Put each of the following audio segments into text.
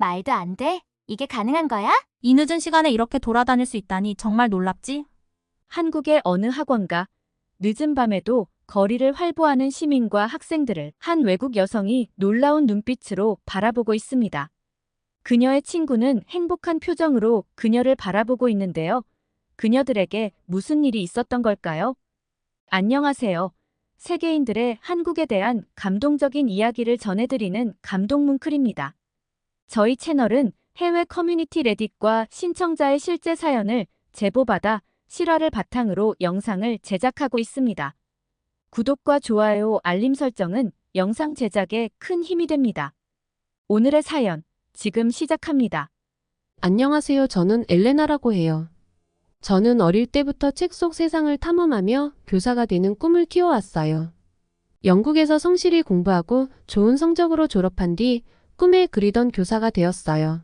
말도 안 돼? 이게 가능한 거야? 이 늦은 시간에 이렇게 돌아다닐 수 있다니 정말 놀랍지? 한국의 어느 학원가, 늦은 밤에도 거리를 활보하는 시민과 학생들을 한 외국 여성이 놀라운 눈빛으로 바라보고 있습니다. 그녀의 친구는 행복한 표정으로 그녀를 바라보고 있는데요. 그녀들에게 무슨 일이 있었던 걸까요? 안녕하세요. 세계인들의 한국에 대한 감동적인 이야기를 전해드리는 감동뭉클입니다. 저희 채널은 해외 커뮤니티 레딧과 신청자의 실제 사연을 제보받아 실화를 바탕으로 영상을 제작하고 있습니다. 구독과 좋아요, 알림 설정은 영상 제작에 큰 힘이 됩니다. 오늘의 사연, 지금 시작합니다. 안녕하세요. 저는 엘레나라고 해요. 저는 어릴 때부터 책 속 세상을 탐험하며 교사가 되는 꿈을 키워왔어요. 영국에서 성실히 공부하고 좋은 성적으로 졸업한 뒤 꿈에 그리던 교사가 되었어요.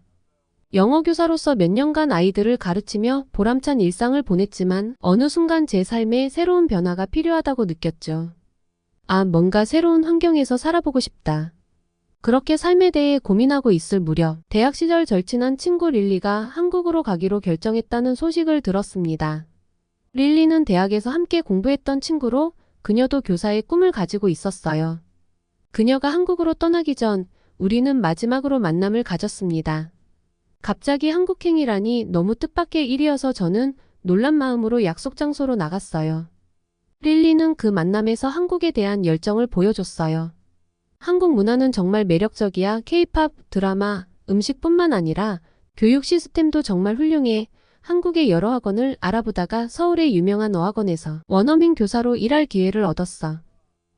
영어 교사로서 몇 년간 아이들을 가르치며 보람찬 일상을 보냈지만 어느 순간 제 삶에 새로운 변화가 필요하다고 느꼈죠. 뭔가 새로운 환경에서 살아보고 싶다. 그렇게 삶에 대해 고민하고 있을 무렵 대학 시절 절친한 친구 릴리가 한국으로 가기로 결정했다는 소식을 들었습니다. 릴리는 대학에서 함께 공부했던 친구로 그녀도 교사의 꿈을 가지고 있었어요. 그녀가 한국으로 떠나기 전 우리는 마지막으로 만남을 가졌습니다. 갑자기 한국행이라니 너무 뜻밖의 일이어서 저는 놀란 마음으로 약속 장소로 나갔어요. 릴리는 그 만남에서 한국에 대한 열정을 보여줬어요. 한국 문화는 정말 매력적이야. K-팝, 드라마, 음식뿐만 아니라 교육 시스템도 정말 훌륭해. 한국의 여러 학원을 알아보다가 서울의 유명한 어학원에서 원어민 교사로 일할 기회를 얻었어.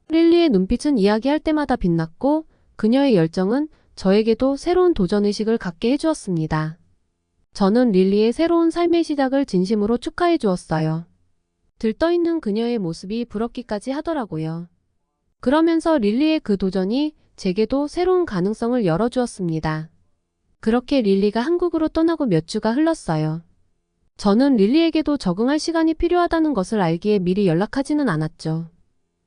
릴리의 눈빛은 이야기할 때마다 빛났고 그녀의 열정은 저에게도 새로운 도전의식을 갖게 해주었습니다. 저는 릴리의 새로운 삶의 시작을 진심으로 축하해 주었어요. 들떠있는 그녀의 모습이 부럽기까지 하더라고요. 그러면서 릴리의 그 도전이 제게도 새로운 가능성을 열어주었습니다. 그렇게 릴리가 한국으로 떠나고 몇 주가 흘렀어요. 저는 릴리에게도 적응할 시간이 필요하다는 것을 알기에 미리 연락하지는 않았죠.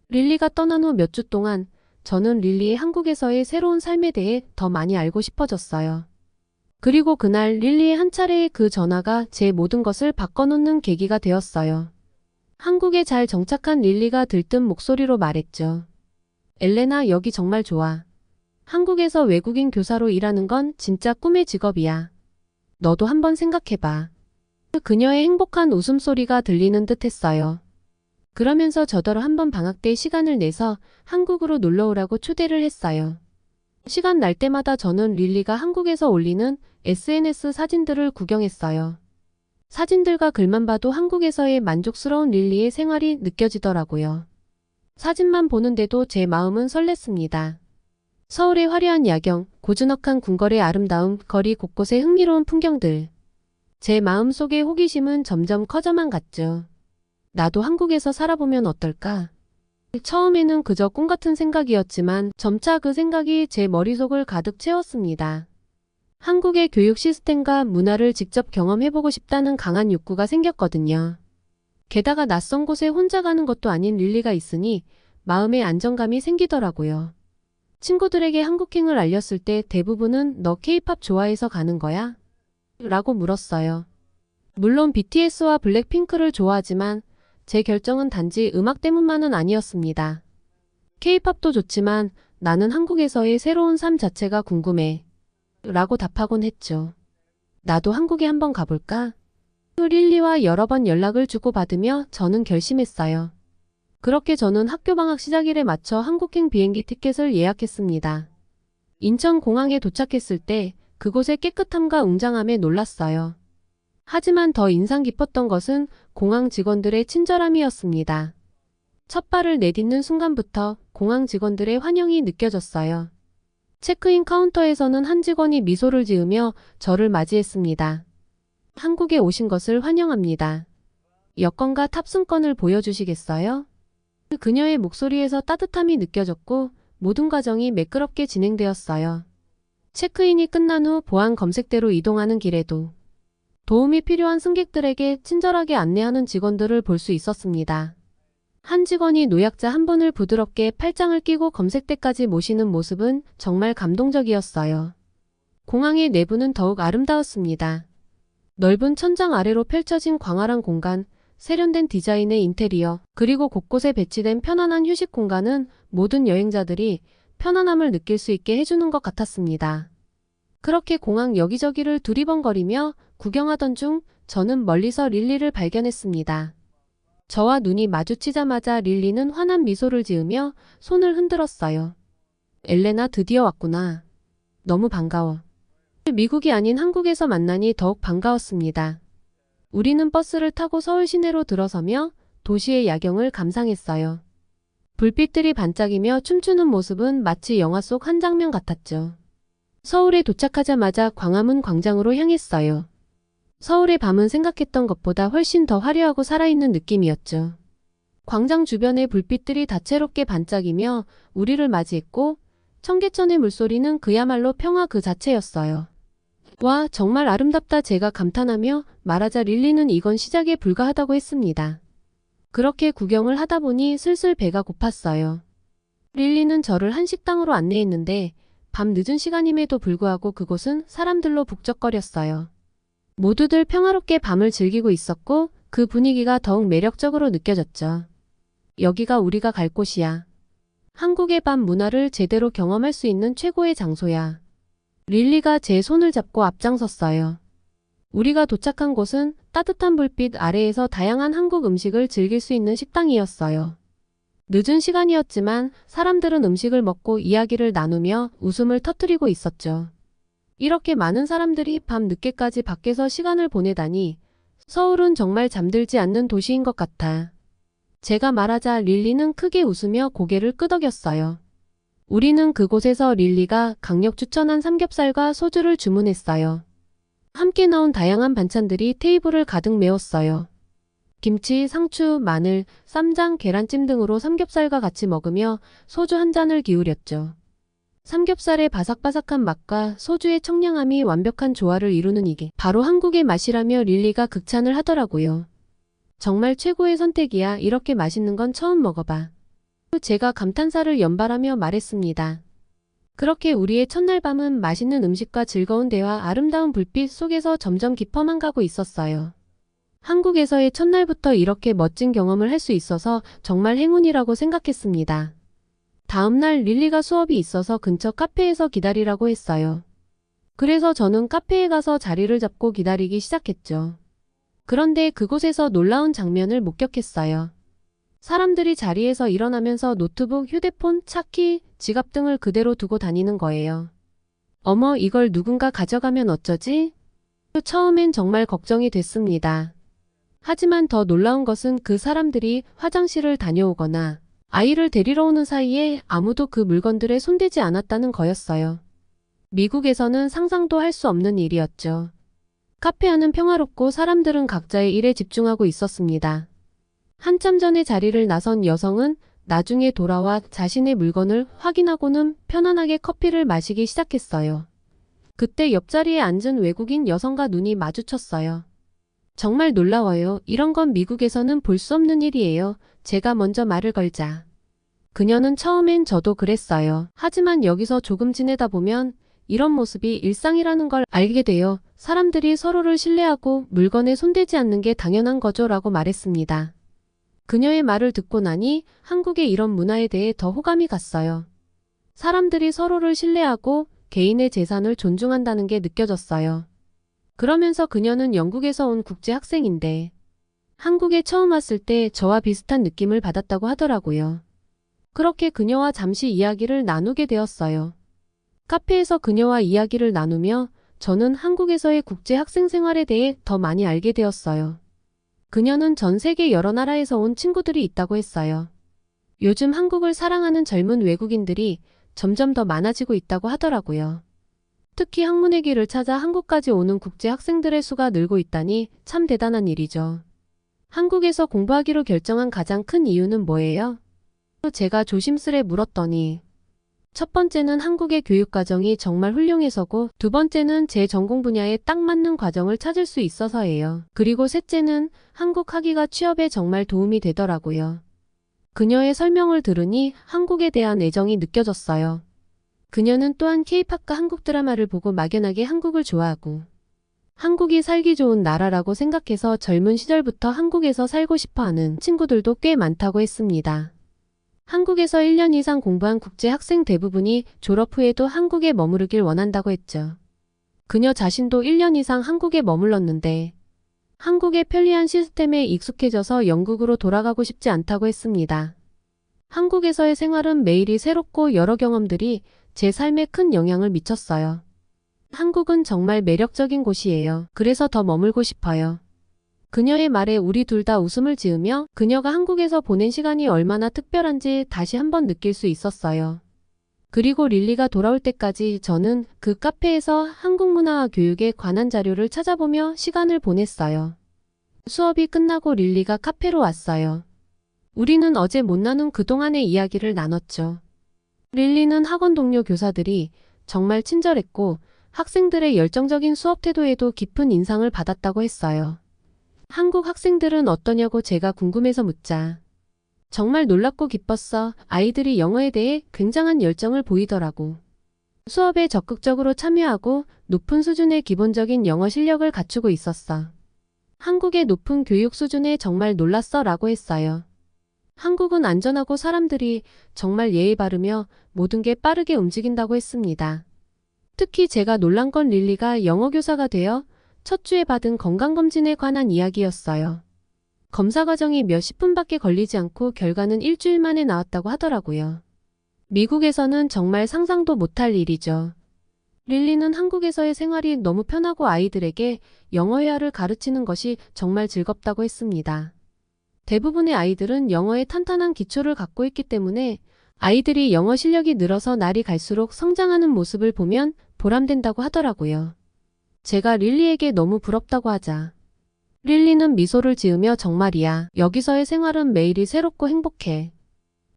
릴리가 떠난 후 몇 주 동안 저는 릴리의 한국에서의 새로운 삶에 대해 더 많이 알고 싶어졌어요. 그리고 그날 릴리의 한 차례의 그 전화가 제 모든 것을 바꿔놓는 계기가 되었어요. 한국에 잘 정착한 릴리가 들뜬 목소리로 말했죠. 엘레나, 여기 정말 좋아. 한국에서 외국인 교사로 일하는 건 진짜 꿈의 직업이야. 너도 한번 생각해봐. 그녀의 행복한 웃음소리가 들리는 듯 했어요. 그러면서 저더러 한번 방학 때 시간을 내서 한국으로 놀러오라고 초대를 했어요. 시간 날 때마다 저는 릴리가 한국에서 올리는 SNS 사진들을 구경했어요. 사진들과 글만 봐도 한국에서의 만족스러운 릴리의 생활이 느껴지더라고요. 사진만 보는데도 제 마음은 설렜습니다. 서울의 화려한 야경, 고즈넉한 궁궐의 아름다움, 거리 곳곳의 흥미로운 풍경들. 제 마음속의 호기심은 점점 커져만 갔죠. 나도 한국에서 살아보면 어떨까? 처음에는 그저 꿈 같은 생각이었지만 점차 그 생각이 제 머릿속을 가득 채웠습니다. 한국의 교육 시스템과 문화를 직접 경험해보고 싶다는 강한 욕구가 생겼거든요. 게다가 낯선 곳에 혼자 가는 것도 아닌 릴리가 있으니 마음의 안정감이 생기더라고요. 친구들에게 한국행을 알렸을 때 대부분은 너 K-팝 좋아해서 가는 거야? 라고 물었어요. 물론 BTS와 블랙핑크를 좋아하지만 제 결정은 단지 음악 때문만은 아니었습니다. K-팝도 좋지만 나는 한국에서의 새로운 삶 자체가 궁금해. 라고 답하곤 했죠. 나도 한국에 한번 가볼까? 릴리와 여러 번 연락을 주고받으며 저는 결심했어요. 그렇게 저는 학교 방학 시작일에 맞춰 한국행 비행기 티켓을 예약했습니다. 인천공항에 도착했을 때 그곳의 깨끗함과 웅장함에 놀랐어요. 하지만 더 인상 깊었던 것은 공항 직원들의 친절함이었습니다. 첫 발을 내딛는 순간부터 공항 직원들의 환영이 느껴졌어요. 체크인 카운터에서는 한 직원이 미소를 지으며 저를 맞이했습니다. 한국에 오신 것을 환영합니다. 여권과 탑승권을 보여주시겠어요? 그녀의 목소리에서 따뜻함이 느껴졌고 모든 과정이 매끄럽게 진행되었어요. 체크인이 끝난 후 보안 검색대로 이동하는 길에도 도움이 필요한 승객들에게 친절하게 안내하는 직원들을 볼 수 있었습니다. 한 직원이 노약자 한 분을 부드럽게 팔짱을 끼고 검색대까지 모시는 모습은 정말 감동적이었어요. 공항의 내부는 더욱 아름다웠습니다. 넓은 천장 아래로 펼쳐진 광활한 공간, 세련된 디자인의 인테리어, 그리고 곳곳에 배치된 편안한 휴식 공간은 모든 여행자들이 편안함을 느낄 수 있게 해주는 것 같았습니다. 그렇게 공항 여기저기를 두리번거리며 구경하던 중 저는 멀리서 릴리를 발견했습니다. 저와 눈이 마주치자마자 릴리는 환한 미소를 지으며 손을 흔들었어요. 엘레나, 드디어 왔구나. 너무 반가워. 미국이 아닌 한국에서 만나니 더욱 반가웠습니다. 우리는 버스를 타고 서울 시내로 들어서며 도시의 야경을 감상했어요. 불빛들이 반짝이며 춤추는 모습은 마치 영화 속 한 장면 같았죠. 서울에 도착하자마자 광화문 광장으로 향했어요. 서울의 밤은 생각했던 것보다 훨씬 더 화려하고 살아있는 느낌이었죠. 광장 주변의 불빛들이 다채롭게 반짝이며 우리를 맞이했고 청계천의 물소리는 그야말로 평화 그 자체였어요. 와, 정말 아름답다, 제가 감탄하며 말하자 릴리는 이건 시작에 불과하다고 했습니다. 그렇게 구경을 하다 보니 슬슬 배가 고팠어요. 릴리는 저를 한식당으로 안내했는데 밤 늦은 시간임에도 불구하고 그곳은 사람들로 북적거렸어요. 모두들 평화롭게 밤을 즐기고 있었고 그 분위기가 더욱 매력적으로 느껴졌죠. 여기가 우리가 갈 곳이야. 한국의 밤 문화를 제대로 경험할 수 있는 최고의 장소야. 릴리가 제 손을 잡고 앞장섰어요. 우리가 도착한 곳은 따뜻한 불빛 아래에서 다양한 한국 음식을 즐길 수 있는 식당이었어요. 늦은 시간이었지만 사람들은 음식을 먹고 이야기를 나누며 웃음을 터뜨리고 있었죠. 이렇게 많은 사람들이 밤 늦게까지 밖에서 시간을 보내다니 서울은 정말 잠들지 않는 도시인 것 같아. 제가 말하자 릴리는 크게 웃으며 고개를 끄덕였어요. 우리는 그곳에서 릴리가 강력 추천한 삼겹살과 소주를 주문했어요. 함께 나온 다양한 반찬들이 테이블을 가득 메웠어요. 김치, 상추, 마늘, 쌈장, 계란찜 등으로 삼겹살과 같이 먹으며 소주 한 잔을 기울였죠. 삼겹살의 바삭바삭한 맛과 소주의 청량함이 완벽한 조화를 이루는 이게 바로 한국의 맛이라며 릴리가 극찬을 하더라고요. 정말 최고의 선택이야. 이렇게 맛있는 건 처음 먹어봐. 제가 감탄사를 연발하며 말했습니다. 그렇게 우리의 첫날 밤은 맛있는 음식과 즐거운 대화, 아름다운 불빛 속에서 점점 깊어만 가고 있었어요. 한국에서의 첫날부터 이렇게 멋진 경험을 할 수 있어서 정말 행운이라고 생각했습니다. 다음날 릴리가 수업이 있어서 근처 카페에서 기다리라고 했어요. 그래서 저는 카페에 가서 자리를 잡고 기다리기 시작했죠. 그런데 그곳에서 놀라운 장면을 목격했어요. 사람들이 자리에서 일어나면서 노트북, 휴대폰, 차키, 지갑 등을 그대로 두고 다니는 거예요. 어머, 이걸 누군가 가져가면 어쩌지? 처음엔 정말 걱정이 됐습니다. 하지만 더 놀라운 것은 그 사람들이 화장실을 다녀오거나 아이를 데리러 오는 사이에 아무도 그 물건들에 손대지 않았다는 거였어요. 미국에서는 상상도 할 수 없는 일이었죠. 카페 안은 평화롭고 사람들은 각자의 일에 집중하고 있었습니다. 한참 전에 자리를 나선 여성은 나중에 돌아와 자신의 물건을 확인하고는 편안하게 커피를 마시기 시작했어요. 그때 옆자리에 앉은 외국인 여성과 눈이 마주쳤어요. 정말 놀라워요. 이런 건 미국에서는 볼 수 없는 일이에요. 제가 먼저 말을 걸자. 그녀는 처음엔 저도 그랬어요. 하지만 여기서 조금 지내다 보면 이런 모습이 일상이라는 걸 알게 돼요. 사람들이 서로를 신뢰하고 물건에 손대지 않는 게 당연한 거죠 라고 말했습니다. 그녀의 말을 듣고 나니 한국의 이런 문화에 대해 더 호감이 갔어요. 사람들이 서로를 신뢰하고 개인의 재산을 존중한다는 게 느껴졌어요. 그러면서 그녀는 영국에서 온 국제 학생인데 한국에 처음 왔을 때 저와 비슷한 느낌을 받았다고 하더라고요. 그렇게 그녀와 잠시 이야기를 나누게 되었어요. 카페에서 그녀와 이야기를 나누며 저는 한국에서의 국제 학생 생활에 대해 더 많이 알게 되었어요. 그녀는 전 세계 여러 나라에서 온 친구들이 있다고 했어요. 요즘 한국을 사랑하는 젊은 외국인들이 점점 더 많아지고 있다고 하더라고요. 특히 학문의 길을 찾아 한국까지 오는 국제 학생들의 수가 늘고 있다니 참 대단한 일이죠. 한국에서 공부하기로 결정한 가장 큰 이유는 뭐예요? 제가 조심스레 물었더니 첫 번째는 한국의 교육과정이 정말 훌륭해서고 두 번째는 제 전공 분야에 딱 맞는 과정을 찾을 수 있어서예요. 그리고 셋째는 한국 학위가 취업에 정말 도움이 되더라고요. 그녀의 설명을 들으니 한국에 대한 애정이 느껴졌어요. 그녀는 또한 K-팝과 한국 드라마를 보고 막연하게 한국을 좋아하고 한국이 살기 좋은 나라라고 생각해서 젊은 시절부터 한국에서 살고 싶어 하는 친구들도 꽤 많다고 했습니다. 한국에서 1년 이상 공부한 국제 학생 대부분이 졸업 후에도 한국에 머무르길 원한다고 했죠. 그녀 자신도 1년 이상 한국에 머물렀는데 한국의 편리한 시스템에 익숙해져서 영국으로 돌아가고 싶지 않다고 했습니다. 한국에서의 생활은 매일이 새롭고 여러 경험들이 제 삶에 큰 영향을 미쳤어요. 한국은 정말 매력적인 곳이에요. 그래서 더 머물고 싶어요. 그녀의 말에 우리 둘 다 웃음을 지으며 그녀가 한국에서 보낸 시간이 얼마나 특별한지 다시 한번 느낄 수 있었어요. 그리고 릴리가 돌아올 때까지 저는 그 카페에서 한국 문화와 교육에 관한 자료를 찾아보며 시간을 보냈어요. 수업이 끝나고 릴리가 카페로 왔어요. 우리는 어제 못 나눈 그동안의 이야기를 나눴죠. 릴리는 학원 동료 교사들이 정말 친절했고 학생들의 열정적인 수업 태도에도 깊은 인상을 받았다고 했어요. 한국 학생들은 어떠냐고 제가 궁금해서 묻자 정말 놀랍고 기뻤어. 아이들이 영어에 대해 굉장한 열정을 보이더라고. 수업에 적극적으로 참여하고 높은 수준의 기본적인 영어 실력을 갖추고 있었어. 한국의 높은 교육 수준에 정말 놀랐어 라고 했어요. 한국은 안전하고 사람들이 정말 예의 바르며 모든 게 빠르게 움직인다고 했습니다. 특히 제가 놀란 건 릴리가 영어 교사가 되어 첫 주에 받은 건강검진에 관한 이야기였어요. 검사 과정이 몇십 분밖에 걸리지 않고 결과는 일주일 만에 나왔다고 하더라고요. 미국에서는 정말 상상도 못할 일이죠. 릴리는 한국에서의 생활이 너무 편하고 아이들에게 영어 회화를 가르치는 것이 정말 즐겁다고 했습니다. 대부분의 아이들은 영어에 탄탄한 기초를 갖고 있기 때문에 아이들이 영어 실력이 늘어서 날이 갈수록 성장하는 모습을 보면 보람된다고 하더라고요. 제가 릴리에게 너무 부럽다고 하자 릴리는 미소를 지으며 정말이야. 여기서의 생활은 매일이 새롭고 행복해.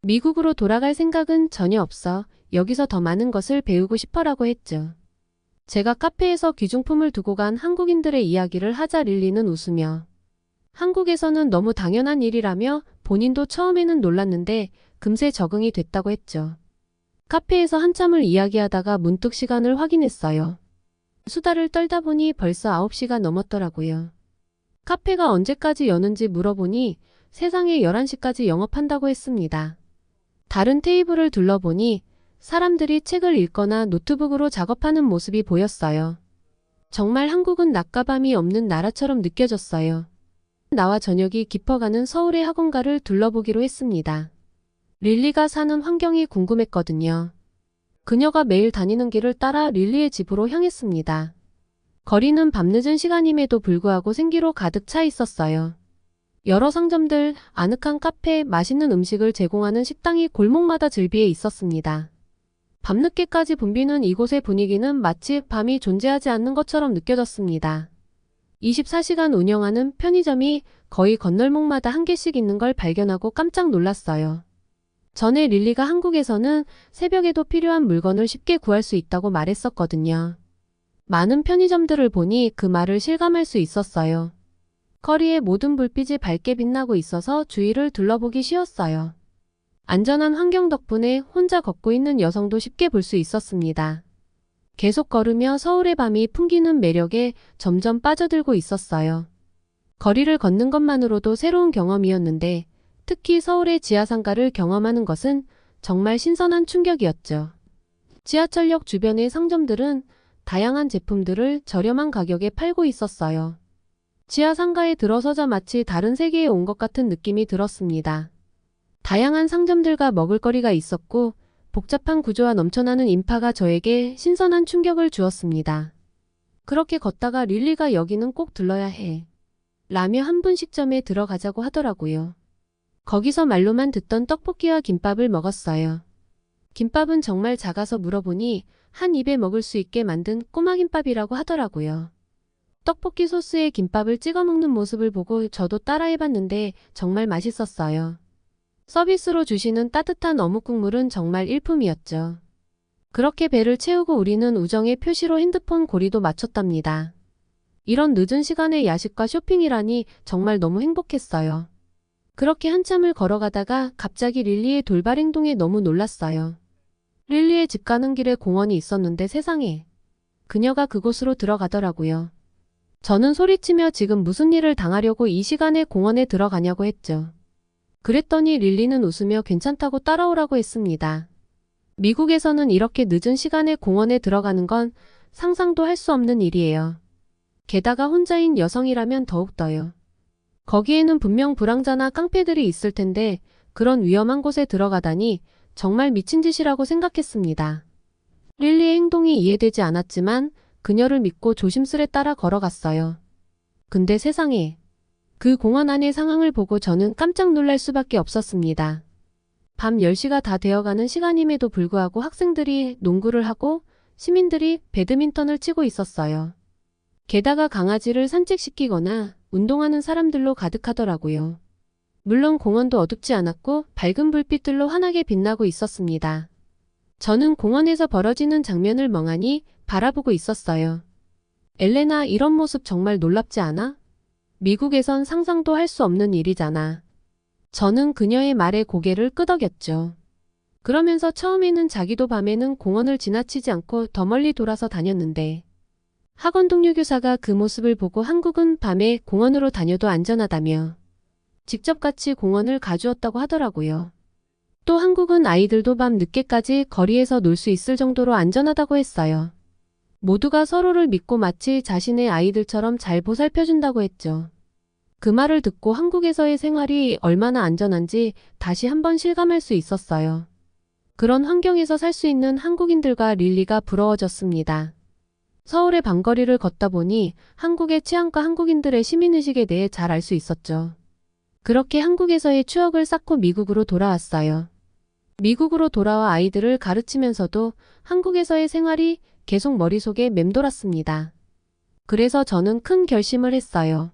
미국으로 돌아갈 생각은 전혀 없어. 여기서 더 많은 것을 배우고 싶어라고 했죠. 제가 카페에서 귀중품을 두고 간 한국인들의 이야기를 하자 릴리는 웃으며 한국에서는 너무 당연한 일이라며 본인도 처음에는 놀랐는데 금세 적응이 됐다고 했죠. 카페에서 한참을 이야기하다가 문득 시간을 확인했어요. 수다를 떨다 보니 벌써 9시가 넘었더라고요. 카페가 언제까지 여는지 물어보니 세상에 11시까지 영업한다고 했습니다. 다른 테이블을 둘러보니 사람들이 책을 읽거나 노트북으로 작업하는 모습이 보였어요. 정말 한국은 낮과 밤이 없는 나라처럼 느껴졌어요. 나와 저녁이 깊어가는 서울의 학원가를 둘러보기로 했습니다. 릴리가 사는 환경이 궁금했거든요. 그녀가 매일 다니는 길을 따라 릴리의 집으로 향했습니다. 거리는 밤늦은 시간임에도 불구하고 생기로 가득 차 있었어요. 여러 상점들, 아늑한 카페, 맛있는 음식을 제공하는 식당이 골목마다 즐비해 있었습니다. 밤늦게까지 붐비는 이곳의 분위기는 마치 밤이 존재하지 않는 것처럼 느껴졌습니다. 24시간 운영하는 편의점이 거의 건널목마다 한 개씩 있는 걸 발견하고 깜짝 놀랐어요. 전에 릴리가 한국에서는 새벽에도 필요한 물건을 쉽게 구할 수 있다고 말했었거든요. 많은 편의점들을 보니 그 말을 실감할 수 있었어요. 거리의 모든 불빛이 밝게 빛나고 있어서 주위를 둘러보기 쉬웠어요. 안전한 환경 덕분에 혼자 걷고 있는 여성도 쉽게 볼 수 있었습니다. 계속 걸으며 서울의 밤이 풍기는 매력에 점점 빠져들고 있었어요. 거리를 걷는 것만으로도 새로운 경험이었는데 특히 서울의 지하상가를 경험하는 것은 정말 신선한 충격이었죠. 지하철역 주변의 상점들은 다양한 제품들을 저렴한 가격에 팔고 있었어요. 지하상가에 들어서자 마치 다른 세계에 온 것 같은 느낌이 들었습니다. 다양한 상점들과 먹을거리가 있었고 복잡한 구조와 넘쳐나는 인파가 저에게 신선한 충격을 주었습니다. 그렇게 걷다가 릴리가 여기는 꼭 들러야 해. 라며 한 분식점에 들어가자고 하더라고요. 거기서 말로만 듣던 떡볶이와 김밥을 먹었어요. 김밥은 정말 작아서 물어보니 한 입에 먹을 수 있게 만든 꼬마 김밥이라고 하더라고요. 떡볶이 소스에 김밥을 찍어 먹는 모습을 보고 저도 따라해봤는데 정말 맛있었어요. 서비스로 주시는 따뜻한 어묵 국물은 정말 일품이었죠. 그렇게 배를 채우고 우리는 우정의 표시로 핸드폰 고리도 맞췄답니다. 이런 늦은 시간에 야식과 쇼핑이라니 정말 너무 행복했어요. 그렇게 한참을 걸어가다가 갑자기 릴리의 돌발 행동에 너무 놀랐어요. 릴리의 집 가는 길에 공원이 있었는데 세상에. 그녀가 그곳으로 들어가더라고요. 저는 소리치며 지금 무슨 일을 당하려고 이 시간에 공원에 들어가냐고 했죠. 그랬더니 릴리는 웃으며 괜찮다고 따라오라고 했습니다. 미국에서는 이렇게 늦은 시간에 공원에 들어가는 건 상상도 할 수 없는 일이에요. 게다가 혼자인 여성이라면 더욱더요. 거기에는 분명 불황자나 깡패들이 있을 텐데 그런 위험한 곳에 들어가다니 정말 미친 짓이라고 생각했습니다. 릴리의 행동이 이해되지 않았지만 그녀를 믿고 조심스레 따라 걸어갔어요. 근데 세상에. 그 공원 안의 상황을 보고 저는 깜짝 놀랄 수밖에 없었습니다. 밤 10시가 다 되어가는 시간임에도 불구하고 학생들이 농구를 하고 시민들이 배드민턴을 치고 있었어요. 게다가 강아지를 산책시키거나 운동하는 사람들로 가득하더라고요. 물론 공원도 어둡지 않았고 밝은 불빛들로 환하게 빛나고 있었습니다. 저는 공원에서 벌어지는 장면을 멍하니 바라보고 있었어요. 엘레나, 이런 모습 정말 놀랍지 않아? 미국에선 상상도 할 수 없는 일이잖아. 저는 그녀의 말에 고개를 끄덕였죠. 그러면서 처음에는 자기도 밤에는 공원을 지나치지 않고 더 멀리 돌아서 다녔는데 학원 동료 교사가 그 모습을 보고 한국은 밤에 공원으로 다녀도 안전하다며 직접 같이 공원을 가주었다고 하더라고요. 또 한국은 아이들도 밤 늦게까지 거리에서 놀 수 있을 정도로 안전하다고 했어요. 모두가 서로를 믿고 마치 자신의 아이들처럼 잘 보살펴준다고 했죠. 그 말을 듣고 한국에서의 생활이 얼마나 안전한지 다시 한번 실감할 수 있었어요. 그런 환경에서 살 수 있는 한국인들과 릴리가 부러워졌습니다. 서울의 밤거리를 걷다 보니 한국의 치안과 한국인들의 시민의식에 대해 잘 알 수 있었죠. 그렇게 한국에서의 추억을 쌓고 미국으로 돌아왔어요. 미국으로 돌아와 아이들을 가르치면서도 한국에서의 생활이 계속 머릿속에 맴돌았습니다. 그래서 저는 큰 결심을 했어요.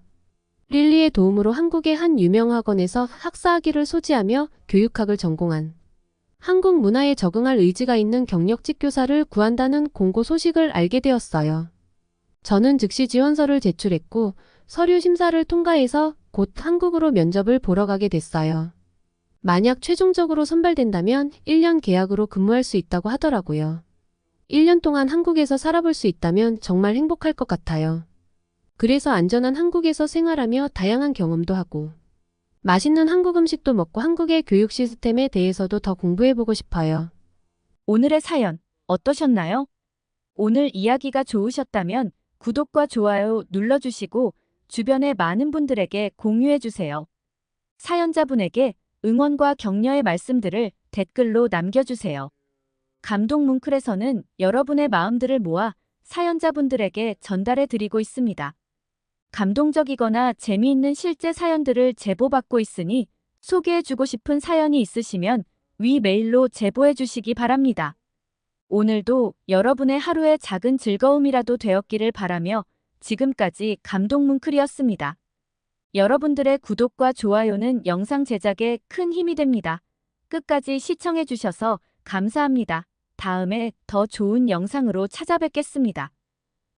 릴리의 도움으로 한국의 한 유명 학원에서 학사학위를 소지하며 교육학을 전공한 한국 문화에 적응할 의지가 있는 경력직 교사를 구한다는 공고 소식을 알게 되었어요. 저는 즉시 지원서를 제출했고 서류 심사를 통과해서 곧 한국으로 면접을 보러 가게 됐어요. 만약 최종적으로 선발된다면 1년 계약으로 근무할 수 있다고 하더라고요. 1년 동안 한국에서 살아볼 수 있다면 정말 행복할 것 같아요. 그래서 안전한 한국에서 생활하며 다양한 경험도 하고 맛있는 한국 음식도 먹고 한국의 교육 시스템에 대해서도 더 공부해보고 싶어요. 오늘의 사연 어떠셨나요? 오늘 이야기가 좋으셨다면 구독과 좋아요 눌러주시고 주변의 많은 분들에게 공유해주세요. 사연자분에게 응원과 격려의 말씀들을 댓글로 남겨주세요. 감동 뭉클에서는 여러분의 마음들을 모아 사연자분들에게 전달해드리고 있습니다. 감동적이거나 재미있는 실제 사연들을 제보받고 있으니 소개해주고 싶은 사연이 있으시면 위 메일로 제보해주시기 바랍니다. 오늘도 여러분의 하루의 작은 즐거움이라도 되었기를 바라며 지금까지 감동 뭉클이었습니다. 여러분들의 구독과 좋아요는 영상 제작에 큰 힘이 됩니다. 끝까지 시청해주셔서 감사합니다. 다음에 더 좋은 영상으로 찾아뵙겠습니다.